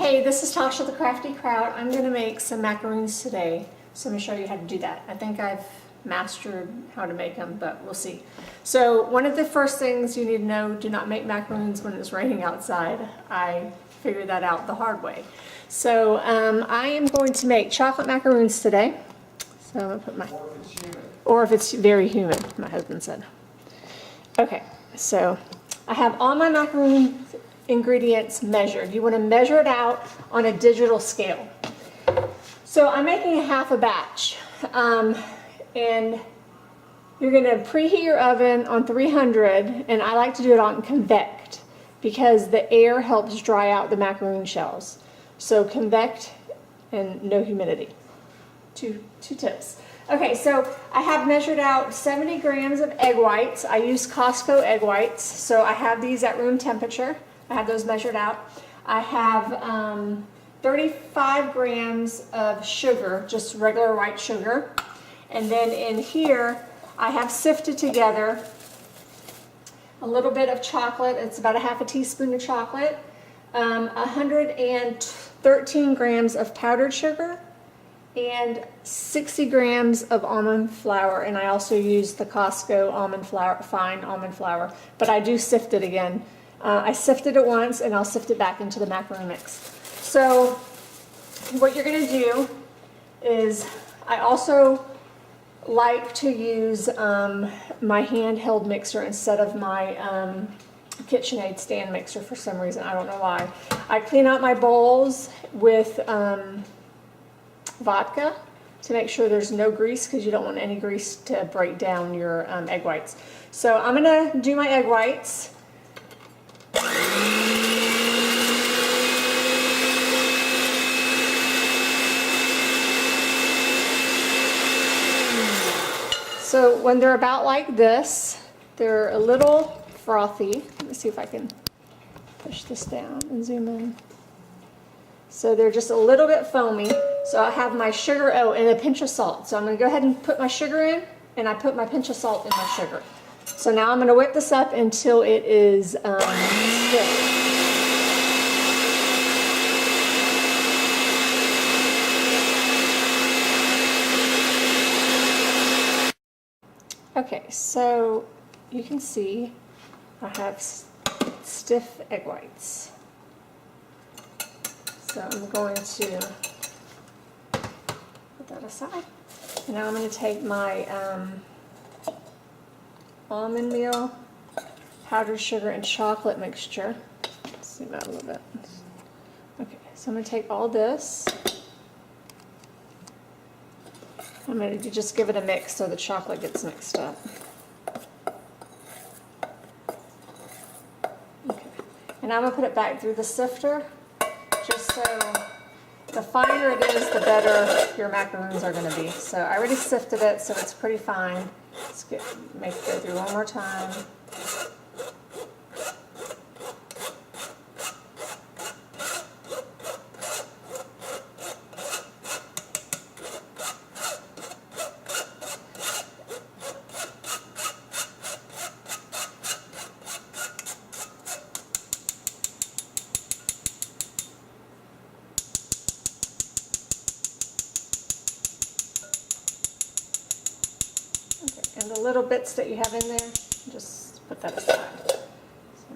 Hey, this is Tasha the Crafty Kraut. I'm going to make some macaroons today, so I'm going to show you how to do that. I think I've mastered how to make them, but we'll see. So one of the first things you need to know, do not make macaroons when it's raining outside. I figured that out the hard way. So I am going to make chocolate macaroons today. So I'm going to put my... Or if it's very humid, my husband said. Okay, so I have all my macaroon ingredients measured. You want to measure it out on a digital scale. So I'm making a half a batch. And you're going to preheat your oven on 300, and I like to do it on convect because the air helps dry out the macaroon shells. So convect and no humidity. Two tips. Okay, so I have measured out 70 grams of egg whites. I use Costco egg whites, so I have these at room temperature. I have those measured out. I have 35 grams of sugar, just regular white sugar. And then in here, I have sifted together a little bit of chocolate. It's about a half a teaspoon of chocolate. 113 grams of powdered sugar and 60 grams of almond flour. And I also use the Costco almond flour, fine almond flour, but I do sift it again. I sifted it once and I'll sift it back into the macaron mix. So what you're going to do is, I also like to use my handheld mixer instead of my KitchenAid stand mixer for some reason. I don't know why. I clean out my bowls with vodka to make sure there's no grease, because you don't want any grease to break down your egg whites. So I'm going to do my egg whites. So when they're about like this, they're a little frothy. Let me see if I can push this down and zoom in. So they're just a little bit foamy. So I have my sugar, oh, and a pinch of salt. So I'm going to go ahead and put my sugar in, and I put my pinch of salt in my sugar. So now I'm going to whip this up until it is stiff. Okay, so you can see I have stiff egg whites. So I'm going to put that aside. And now I'm going to take my almond meal, powdered sugar, and chocolate mixture. Let's zoom out a little bit. Okay, so I'm going to take all this. I'm going to just give it a mix so the chocolate gets mixed up. Okay, and I'm going to put it back through the sifter, just so the finer it is, the better your macaroons are going to be. So I already sifted it, so it's pretty fine. Let's make it go through one more time. And the little bits that you have in there, just put that aside. So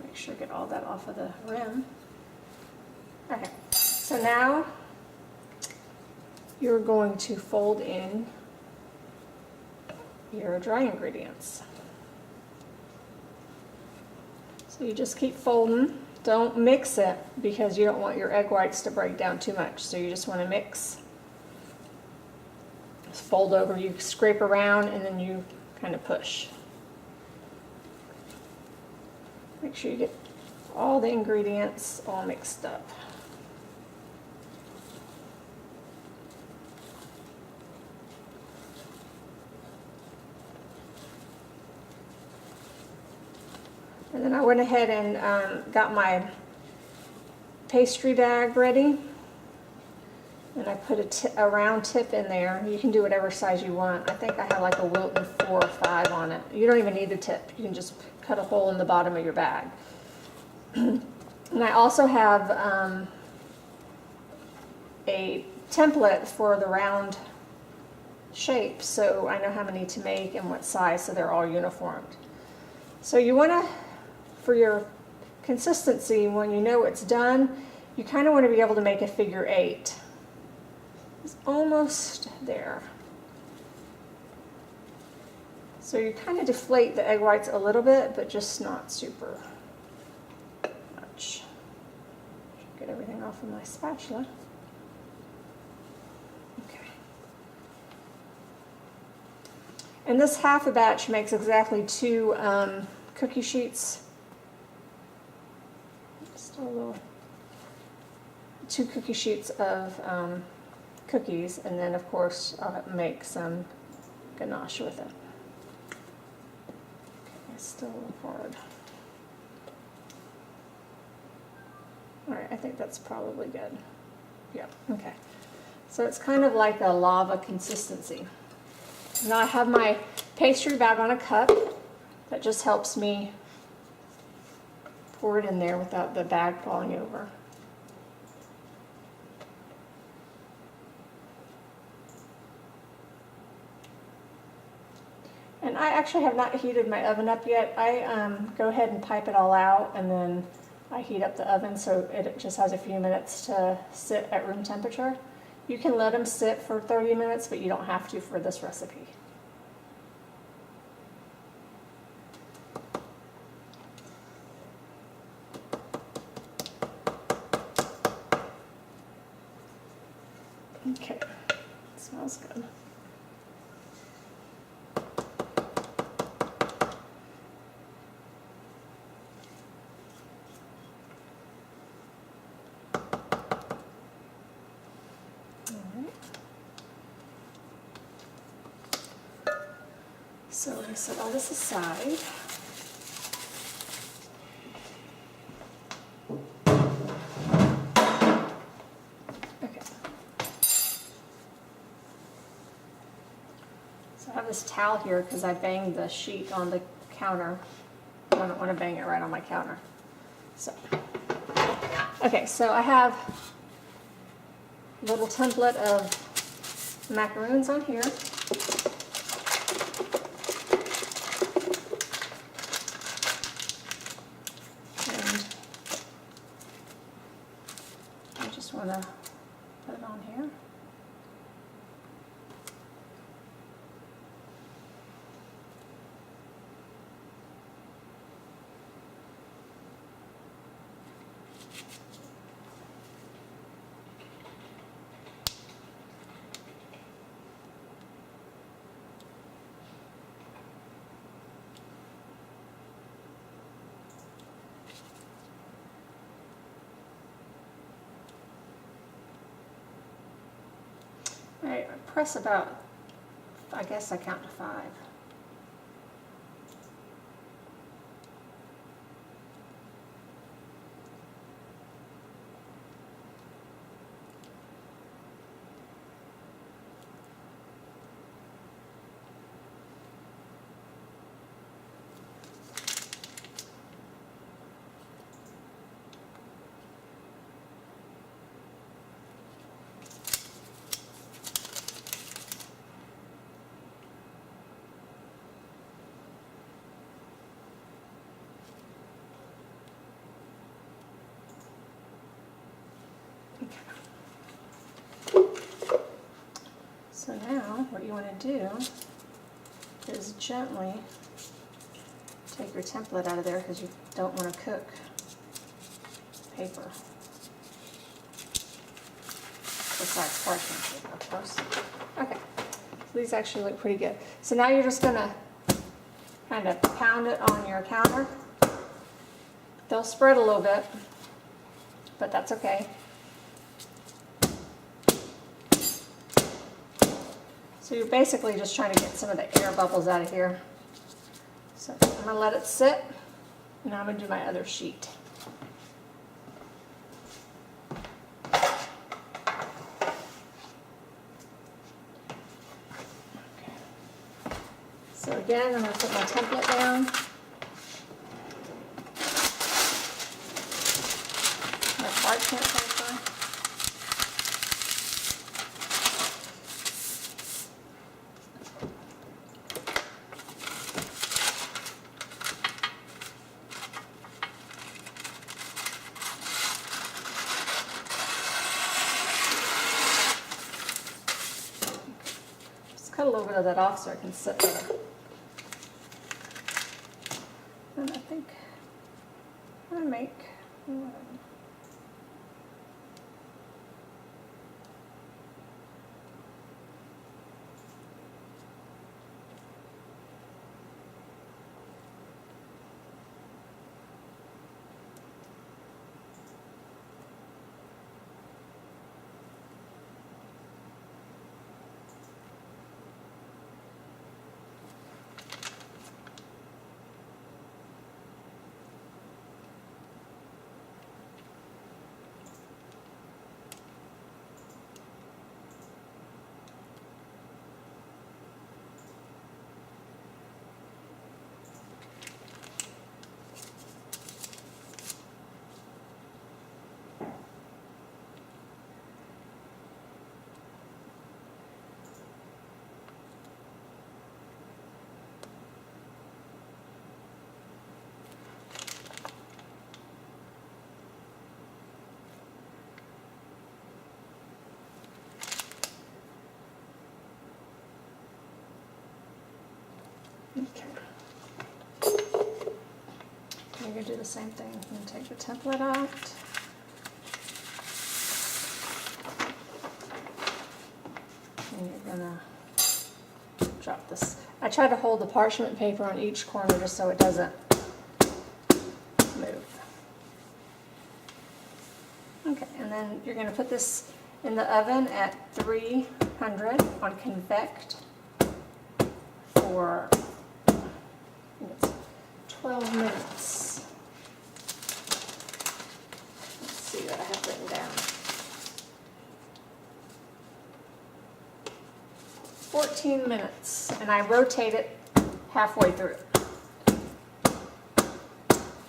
make sure you get all that off of the rim. Okay, so now you're going to fold in your dry ingredients. So you just keep folding. Don't mix it because you don't want your egg whites to break down too much. So you just want to mix. Just fold over, you scrape around, and then you kind of push. Make sure you get all the ingredients all mixed up. And then I went ahead and got my pastry bag ready. And I put a round tip in there. You can do whatever size you want. I think I have like a Wilton 4 or 5 on it. You don't even need the tip. You can just cut a hole in the bottom of your bag. And I also have a template for the round shape, so I know how many to make and what size, so they're all uniformed. So you want to, for your consistency, when you know it's done, you kind of want to be able to make a figure 8. It's almost there. So you kind of deflate the egg whites a little bit, but just not super much. Get everything off of my spatula. Okay. And this half a batch makes exactly 2 cookie sheets. Just a little, 2 cookie sheets of cookies, and then of course I'll make some ganache with it. Okay, it's still a little hard. Alright, I think that's probably good. Yeah, okay. So it's kind of like a lava consistency. Now I have my pastry bag on a cup. That just helps me pour it in there without the bag falling over. And I actually have not heated my oven up yet. I go ahead and pipe it all out, and then I heat up the oven so it just has a few minutes to sit at room temperature. You can let them sit for 30 minutes, but you don't have to for this recipe. Okay, smells good. So I set all this aside. Okay. So I have this towel here because I banged the sheet on the counter. I don't want to bang it right on my counter. So, okay, so I have a little template of macaroons on here. Want to put it on here. I press about, I guess I count to 5. So now what you want to do is gently take your template out of there because you don't want to cook paper. Besides parchment paper, of course. Okay, so these actually look pretty good. So now you're just going to kind of pound it on your counter. They'll spread a little bit, but that's okay. So you're basically just trying to get some of the air bubbles out of here. So I'm going to let it sit. Now I'm going to do my other sheet. Okay. So again, I'm going to put my template down. My parchment paper. bit of that off so I can sit better. And I think I'm gonna make okay. I'm going to do the same thing. I'm going to take the template out. And you're going to drop this. I try to hold the parchment paper on each corner just so it doesn't move. Okay, and then you're going to put this in the oven at 300 on convect for 12 minutes. Let's see what I have written down. 14 minutes, and I rotate it halfway through.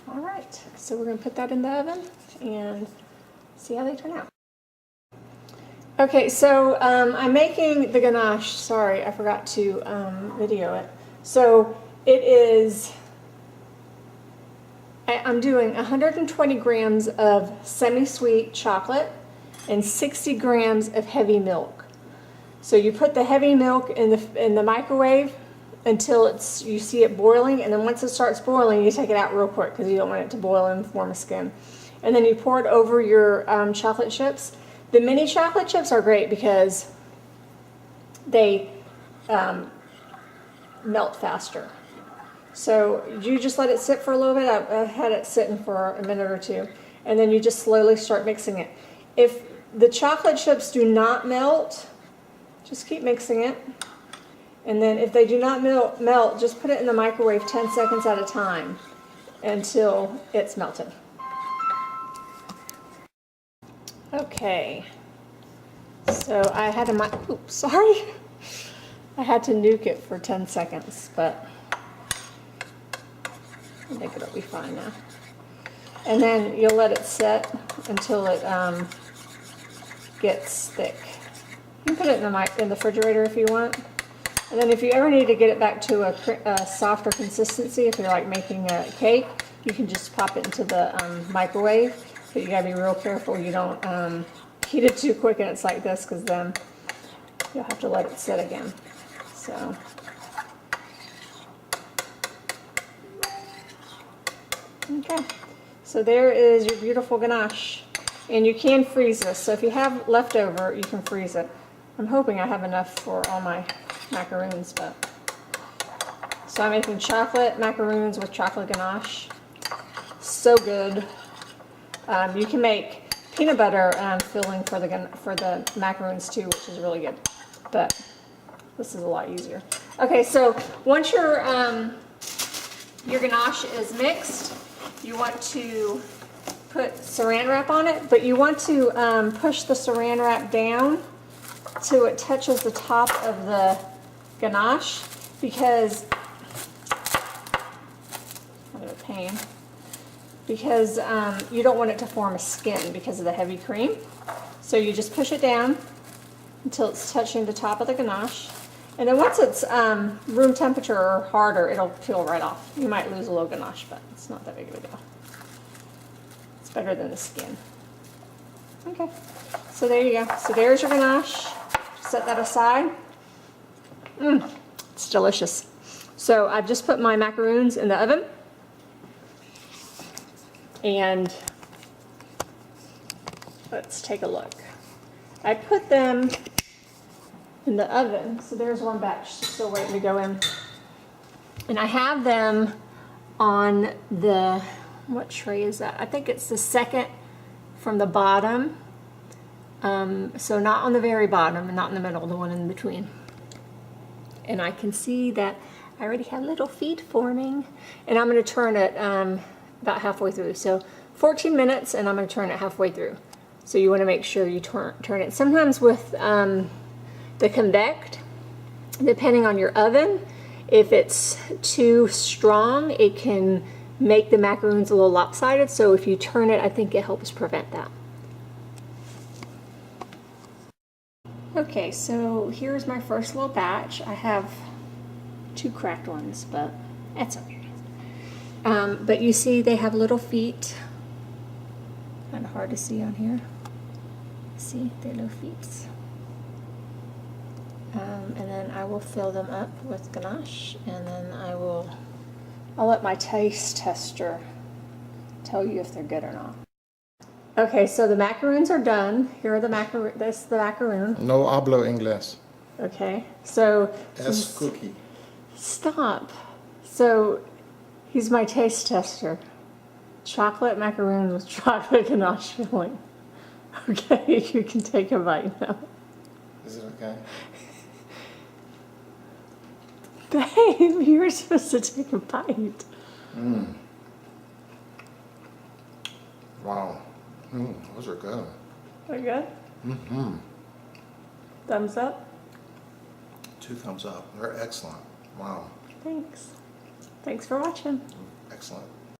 All right, so we're going to put that in the oven and see how they turn out. Okay, so I'm making the ganache. Sorry, I forgot to video it. So it is, I'm doing 120 grams of semi-sweet chocolate and 60 grams of heavy milk. So you put the heavy milk in the microwave until you see it boiling, and then once it starts boiling, you take it out real quick because you don't want it to boil and form a skin. And then you pour it over your chocolate chips. The mini chocolate chips are great because they melt faster. So you just let it sit for a little bit. I've had it sitting for a minute or two, and then you just slowly start mixing it. If the chocolate chips do not melt, just keep mixing it. And then if they do not melt, just put it in the microwave 10 seconds at a time until it's melted. Okay, so I had I had to nuke it for 10 seconds, but I think it'll be fine now. And then you'll let it set until it gets thick. You can put it in the refrigerator if you want. And then if you ever need to get it back to a softer consistency, if you're like making a cake, you can just pop it into the microwave. But you gotta be real careful you don't heat it too quick and it's like this, because then you'll have to let it sit again. So okay, so there is your beautiful ganache, and you can freeze this. So if you have leftover, you can freeze it. I'm hoping I have enough for all my macaroons, but so I'm making chocolate macaroons with chocolate ganache. So good. You can make peanut butter filling for the macaroons too, which is really good. But this is a lot easier. Okay, so once your ganache is mixed, you want to put saran wrap on it, but you want to push the saran wrap down till it touches the top of the ganache, because what a pain. Because you don't want it to form a skin because of the heavy cream. So you just push it down until it's touching the top of the ganache. And then once it's room temperature or harder, it'll peel right off. You might lose a little ganache, but it's not that big of a deal. It's better than the skin. Okay, so there you go. So there's your ganache. Set that aside. It's delicious. So I've just put my macaroons in the oven. And let's take a look. I put them in the oven. So there's one batch still waiting to go in. And I have them on the, what tray is that? I think it's the second from the bottom. So not on the very bottom and not in the middle, the one in between. And I can see that I already have little feet forming. And I'm going to turn it about halfway through. So 14 minutes and I'm going to turn it halfway through. So you want to make sure you turn it. Sometimes with the convect, depending on your oven, if it's too strong, it can make the macaroons a little lopsided. So if you turn it, I think it helps prevent that. Okay, so here's my first little batch. I have 2 cracked ones, but that's okay. But you see they have little feet. Kind of hard to see on here. See, their little feet. And then I will fill them up with ganache, and then I'll let my taste tester tell you if they're good or not. Okay, so the macaroons are done. Here are the macaroon. This is the macaroon. No hablo inglés. Okay, so Es cookie. stop. So he's my taste tester. Chocolate macaroons with chocolate ganache filling. Okay, you can take a bite now. Is it okay? Babe, you were supposed to take a bite. Wow. Those are good. Are you good? Thumbs up? 2 thumbs up. They're excellent. Wow. Thanks. Thanks for watching. Excellent.